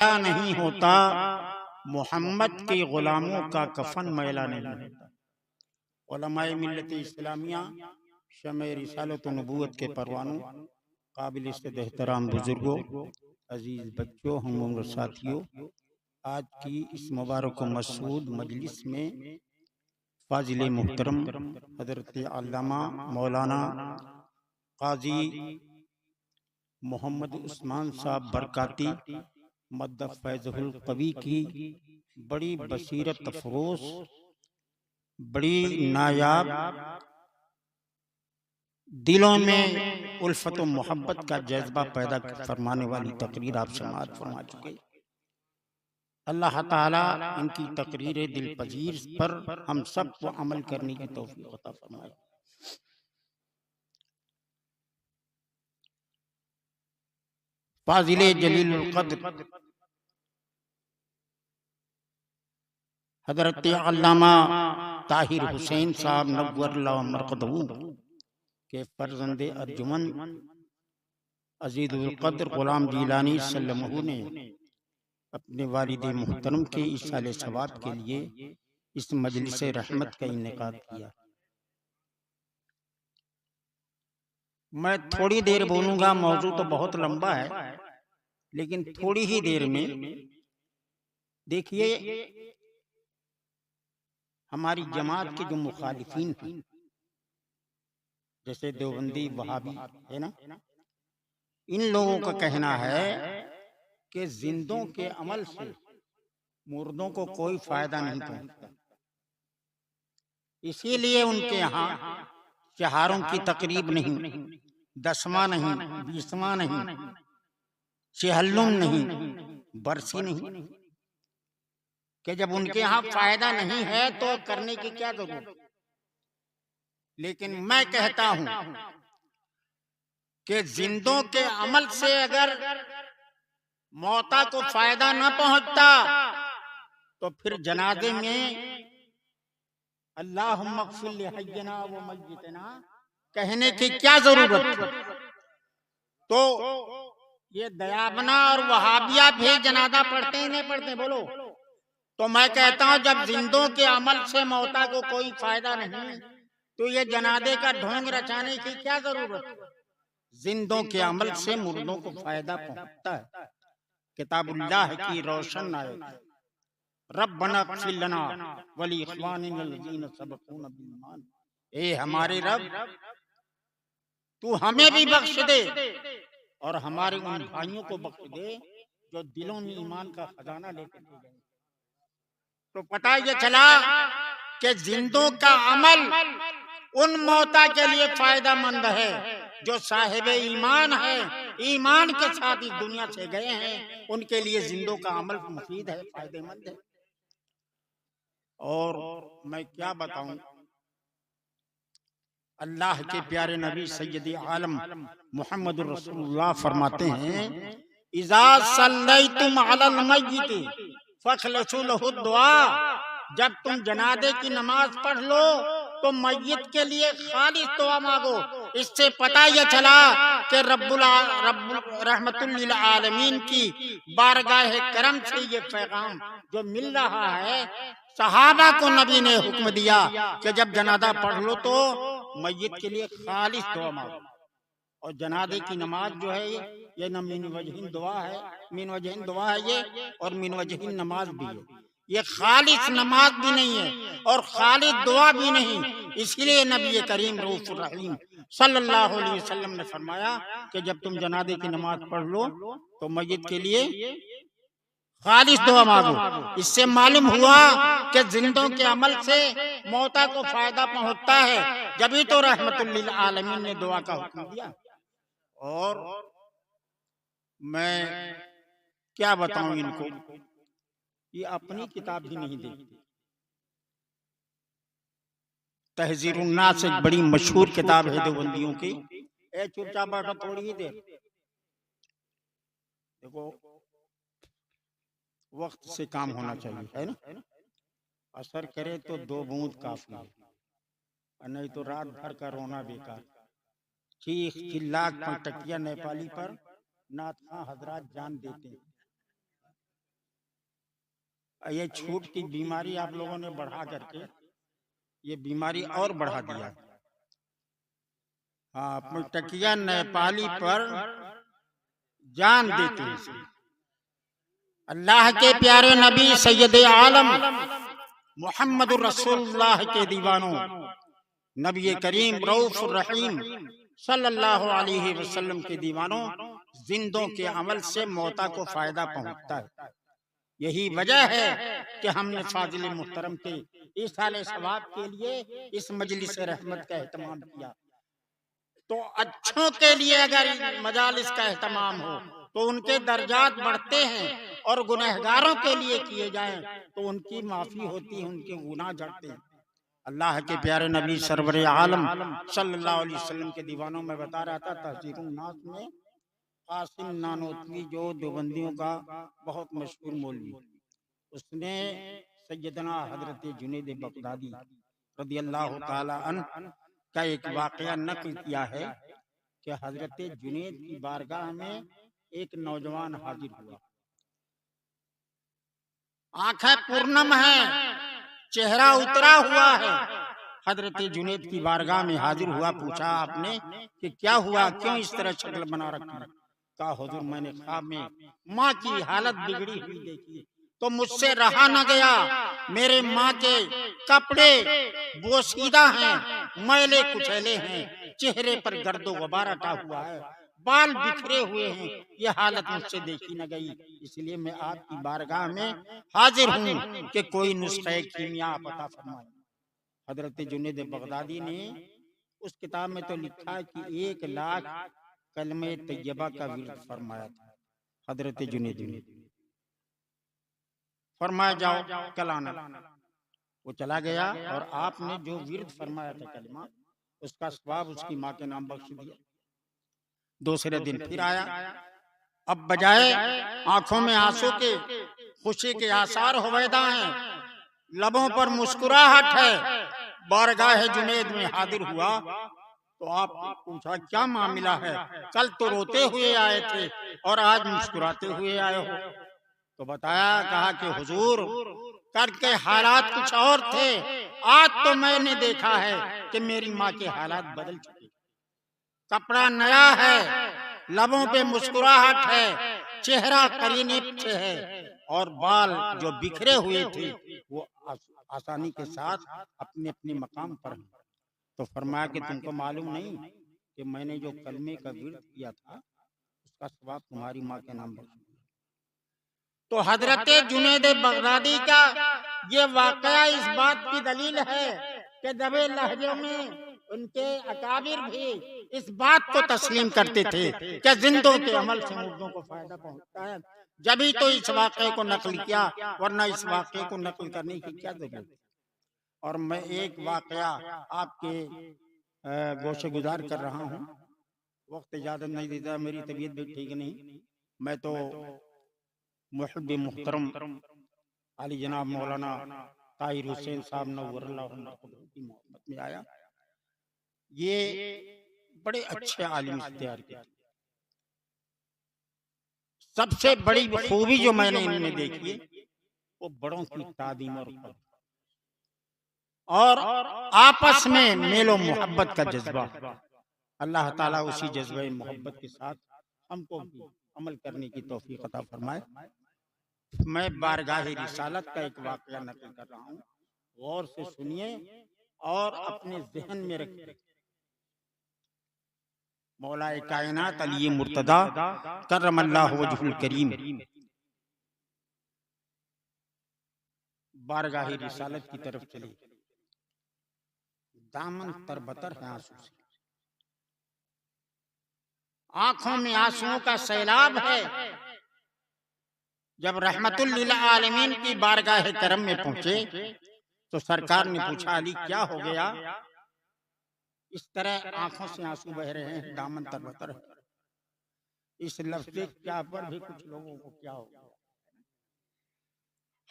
नहीं होता, मोहम्मद के गुलामों का कफन मैला नहीं होता। उलमाए मिल्लत इस्लामिया, शमे रिसालत व नबूवत के परवानों, काबिल इज़्ज़त एहतराम बुजुर्गों, अजीज बच्चों, हम उम्र साथियों, आज की इस मुबारक मसऊद मजलिस में फाजिल मुहतरम हजरत अल्लामा मौलाना काजी मोहम्मद उस्मान साहब बरकाती मद्द फैज़ुल कवी की बड़ी बसीरत अफरोज, बड़ी नायाब, दिलों में उल्फत व मोहब्बत का जज्बा पैदा फरमाने वाली तकरीर आप समाअत फरमा चुके। अल्लाह ताला इनकी तकरीर दिल पजीर पर हम सब को अमल करने की तौफीक अता फरमाए। फाजिले जलीलुल क़द्र हजरत अल्लामा ताहिर हुसैन साहब नव्वरल्लाहु मरक़दहू के फर्जंदे अर्जुमन अजीजुल क़द्र गुलाम जीलानी सल्लल्लाहु ने अपने वालिद मुहतरम के इसाले सवाब के लिए इस मजलिस रहमत का इनेकाद किया। मैं थोड़ी देर बोलूंगा, मौजू तो बहुत लंबा है, लेकिन थोड़ी ही देर में देखिए हमारी जमात के जो मुखालिफिन हैं, जैसे देवबंदी वहाबी है ना, इन लोगों का कहना है कि जिंदों के अमल से मुर्दों को कोई फायदा नहीं पहुंचता, इसीलिए उनके यहाँ चहारों की तकरीब नहीं, दसवां नहीं, बीसवां नहीं, चहल्लुम नहीं, बरसी नहीं, कि जब उनके यहाँ फायदा नहीं है तो करने की क्या जरूरत। लेकिन मैं कहता हूं कि जिंदों के अमल से अगर मौता को फायदा न पहुंचता तो फिर जनाजे में अल्लाहुम्मा ग़फ़िर लिहय्यिना व मय्यितिना कहने की क्या जरूरत। तो ये दयाबना और वहाबिया भी जनाजा पढ़ते ही नहीं पढ़ते, बोलो। तो मैं कहता हूं जब जिंदों के अमल से मौता को कोई फायदा नहीं तो ये जनाजे का ढोंग रचाने की क्या जरूरत। जिंदों के अमल से मुर्दों को फायदा पहुंचता है। किताबुल्लाह की रोशन आयत, रब्बना ग़फ़िर लना व लिइख़वानिना लज़ीना सबक़ूना बिल ईमान, ए हमारे रब तू हमें भी बख्श दे और हमारे उन भाइयों को बख्श दे जो दिलों में ईमान का खजाना लेकर के गए। तो पता ये चला कि जिंदों का अमल उन मौता के लिए फायदामंद है जो साहिब ईमान है, ईमान के साथ इस दुनिया से गए हैं, उनके लिए जिंदों का अमल मुफीद है, फायदेमंद है। और मैं क्या बताऊं, अल्लाह के प्यारे नबी सैयदी आलम मुहम्मदुर रसूलुल्लाह फरमाते हैं, इज़ा सल्लैतुम अलल मय्यित फ़ख़लसू लहु दुआ, जब तुम जनाजे की नमाज पढ़ लो तो मय्यत के लिए खालिस दुआ मांगो। इससे पता यह चला कि रब्बुल रहमतुल लिल आलमीन की बारगाह करम से ये पैगाम जो मिल रहा है, सहाबा को नबी ने हुक्म दिया कि जब जनाजा पढ़ लो तो मय्यत के लिए खालिस दुआ मांगो। और जनाजे की नमाज जो है ये न मिन वजहिन दुआ है, मिन वजहिन दुआ है ये, और मिन वजहिन नमाज भी है। ये खालिस नमाज भी नहीं है और खालिस दुआ भी नहीं। इसलिए नबी करीम रऊफ़ुर रहीम सल्लल्लाहु अलैहि वसल्लम ने फरमाया कि जब तुम जनाजे की नमाज पढ़ लो तो मय्यत के लिए खालिस दुआ मांगो। इससे मालूम हुआ कि जिंदों के अमल से मौता को फायदा पहुंचता है, जभी तो रहमतुल लिल आलमीन ने दुआ का हुक्म दिया। और मैं क्या बताऊं इनको, ये अपनी किताब ही नहीं देखती। तहज़ीरुन नास एक बड़ी मशहूर किताब है देवबंदियों की। ए चुपचाप बैठो थोड़ी ही देर, देखो वक्त से काम होना चाहिए, है ना। असर करे तो 2 बूंद काफी है, नहीं तो रात भर का रोना बेकार। चीख चिल्ला पंटकिया नेपाली पर नाथ खां हजरात जान देते हैं। ये छूट की बीमारी आप लोगों ने बढ़ा करके ये बीमारी और बढ़ा दिया। हाँ, अपनी टकिया नेपाली पर जान देते हैं। अल्लाह के प्यारे नबी सैयद आलम मोहम्मदुर रसूलुल्लाह के दीवानों, नबी करीम रऊफ रहीम सल्लल्लाहु अलैहि वसल्लम के दीवानों, जिंदों के अमल से मौता को फायदा पहुंचता है। यही वजह है कि हमने फाजिल मुहतरम के इसाले सवाब के लिए इस मजलिस रहमत का एहतमाम किया। तो अच्छों के लिए अगर मजालिस का एहतमाम हो तो उनके दर्जात बढ़ते हैं, और गुनहगारों के लिए किए जाएं तो उनकी माफी होती है, उनके गुनाह झड़ते हैं। अल्लाह के प्यारे नबी सरवर आलम सल्लल्लाहु अलैहि वसल्लम के दीवानों में बता रहा था, तहजीरुन नास में कासिम नानोतवी जो देवबंदियों का बहुत मशहूर मौलवी, उसने सैयदना हजरत जुनैद बगदादी रदियल्लाहु ताला अन्हु का एक वाकया नकल किया है कि हजरत जुनैद की बारगाह में एक नौजवान हाजिर हुआ। आंखें पूर्णम है, चेहरा उतरा हुआ है। हजरत जुनैद की बारगाह में हाजिर हुआ, पूछा आपने कि क्या हुआ, क्यों इस तरह शक्ल बना रखी? कहा हुजूर, मैंने ख्वाब में माँ की हालत बिगड़ी हुई देखी तो मुझसे रहा न गया। मेरे माँ के कपड़े बोसीदा हैं, मैले कुचैले हैं, चेहरे पर गर्दो गुबार अटा हुआ है, बाल बिखरे हुए हैं। ये हालत मुझसे देखी न गई, इसलिए मैं आपकी बारगाह में हाजिर हूँ कि कोई नुस्खे कीमिया पता फरमाए। हजरत जुनैद बगदादी ने उस किताब में तो लिखा है कि 1 लाख कलमे तैयबा का विर्द फरमाया था हजरत जुनैद ने। फरमाया जाओ कल आना। वो चला गया और आपने जो विर्द फरमाया था कलमा, उसका सवाब उसकी माँ के नाम बख्श दिया। दूसरे दिन फिर आया। अब बजाय आंखों में आंसू के खुशी के आसार हुवैदा हैं, लबों पर मुस्कुराहट है। बारगाह जुनैद में हाजिर हुआ तो आप पूछा क्या मामला है? कल तो रोते हुए आए थे और आज मुस्कुराते हुए आए हो। तो बताया, कहा कि हुजूर, कल के हालात कुछ और थे, आज तो मैंने देखा है कि मेरी माँ के हालात बदल चुके। कपड़ा नया है, लबों पे मुस्कुराहट है, चेहरा करीने से है, और बाल जो बिखरे हुए थे वो आसानी के साथ अपने अपने मकाम पर हैं। तो फरमाया कि तुमको मालूम नहीं कि मैंने जो कलमे का विर्द किया था उसका सवाब तुम्हारी माँ के नाम पर। तो हजरत जुनैद बगदादी का ये वाकया इस बात की दलील है कि दबे लहजे में उनके अकाबिर भी इस बात को तस्लीम करते थे कि जिंदों के अमल से मुर्दों को फायदा पहुंचता है। जभी तो इस वाकये को नकल किया, वरना इस वाकये को नकल करने की क्या जरूरत। और मैं एक वाकया आपके गोशे गुजार कर रहा हूँ, वक्त इजाजत नहीं देता, मेरी तबीयत भी ठीक नहीं। मैं तो मुहब्बे मुहतरम अली जनाब मौलाना ताहिर हुसैन साहब नव्वरल्लाहु की मोहब्बत में आया। ये बड़े अच्छे आलिम तैयार किए। सबसे बड़ी खूबी जो मैंने इनमें देखी वो बड़ों की तादीम और आपस में मेलो मोहब्बत का जज्बा। अल्लाह ताला उसी जज्बे मोहब्बत के साथ हमको अमल करने की तौफीक अता फरमाए। मैं बारगाह रिसालत का एक वाकया नकल कर रहा हूँ, गौर से सुनिए और अपने जहन में रखिए। मौलाए कायनात अली मुर्तदा करमल्लाहु वजहुल करीम बारगाह रिसालत की तरफ चले। दामन तरबतर है आंसू से, आंखों में आंसुओं का सैलाब है। जब रहमतुल लिल आलमीन की बारगाह करम में पहुंचे तो सरकार ने पूछा, अली क्या हो गया? इस तरह आंखों से आंसू बह रहे हैं, दामन तरबतर है। इस लफ्ज़ क्या पर भी कुछ लोगों को क्या हो गया।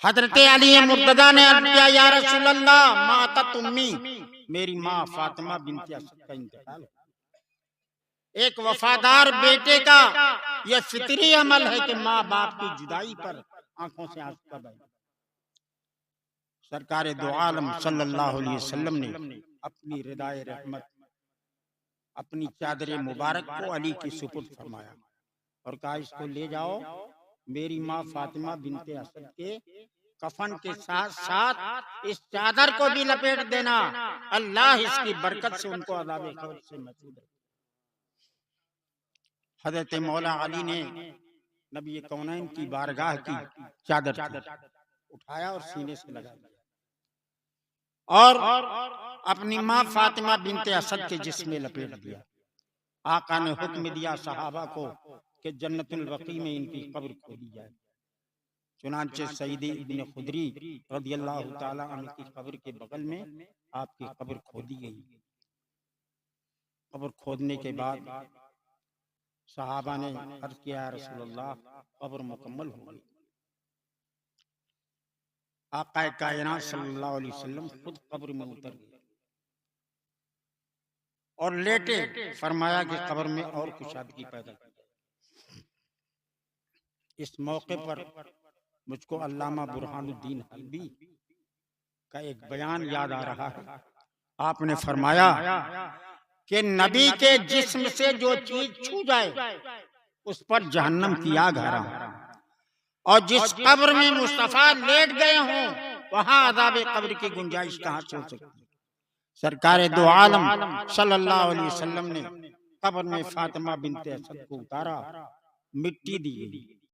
हजरत अली मुर्तजा ने अर्ज़ किया, या रसूल अल्लाह, मातत उम्मी, मेरी माँ फातिमा बिन्त असद का इंतकाल। एक वफादार बेटे का यह फितरी अमल है कि माँ बाप की जुदाई पर आंखों से आंसू का बहे। सरकार दो आलम सल्लल्लाहु अलैहि वसल्लम ने अपनी रिदाए रहमत, अपनी चादर मुबारक को अली की सुपुर्द फरमाया और कहा इसको ले जाओ मेरी माँ फातिमा बिनते असद के कफन के साथ साथ इस चादर को भी लपेट देना, अल्लाह इसकी बरकत से उनको अज़ाब क़ब्र से महफूज रखे। हजरत मौला अली ने नबी कौनैन की बारगाह की चादर उठाया और सीने से लगा दिया और अपनी माँ फातिमा बिनते असद के जिस्म में लपेट दिया। आका ने हुक्म दिया सहाबा को कि जन्नतुल बकी में इनकी कब्र खोदी जाए। चुनांचे सईद इब्न खुदरी रदियल्लाहु ताला अन्हु की कब्र के बगल में आपकी कब्र खोदी गई। कब्र खोदने के बाद सहाबा ने अर्ज किया रसूलुल्लाह कब्र मुकम्मल हो गई। आका कायनात सल्लल्लाहु अलैहि वसल्लम खुद कब्र में उतर गए और लेटे फरमाया कि कब्र में और कुशादगी पैदा की जाए। इस मौके पर मुझको अल्लामा बुरहानुद्दीन हलबी का एक बयान याद आ रहा है। आपने फरमाया कि नबी के जिस्म से जो चीज छू जाए उस पर जहन्नम की आग हराम, और जिस कब्र में मुस्तफा लेट गए हों वहां अज़ाब कब्र की गुंजाइश कहां से हो सकती है। सरकार दो आलम सल्लल्लाहु अलैहि वसल्लम ने कब्र में फातिमा बिनते असद को उतारा, मिट्टी दी गई